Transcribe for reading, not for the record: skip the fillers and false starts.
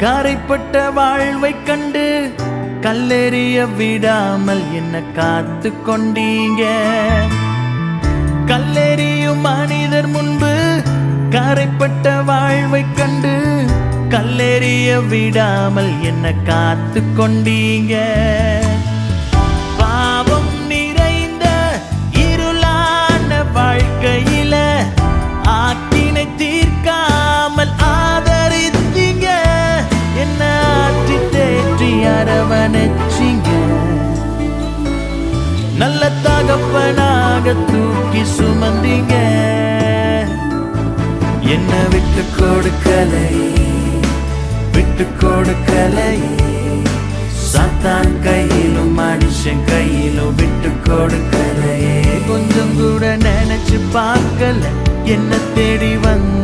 கரைப்பட்ட வாழ்வை கண்டு கல்லெறிய விடாமல் என்ன காத்து கொண்டீங்க. கல்லெறியும் மனிதர் முன்பு கரைப்பட்ட வாழ்வை கண்டு கல்லெறிய விடாமல் என்ன காத்து கொண்டீங்க. பாவம் நிறைந்த இருளான வாழ்க்கையில ஆக்கினை தீர்க்காமல் ஆதரித்தீங்க. என்ன ஆற்றி தேற்றி அரவணைச்சீங்க. நல்ல தகப்பனாக தூக்கி சுமந்தீங்க. என்ன விட்டு கொடுக்கலை, விட்டு கொடுக்கலை. சாத்தான் கையிலும் மனுஷன் கையிலும் விட்டு கொடுக்கலை. கொஞ்சம் கூட நினைச்சு பார்க்கல என்ன தேடி வந்த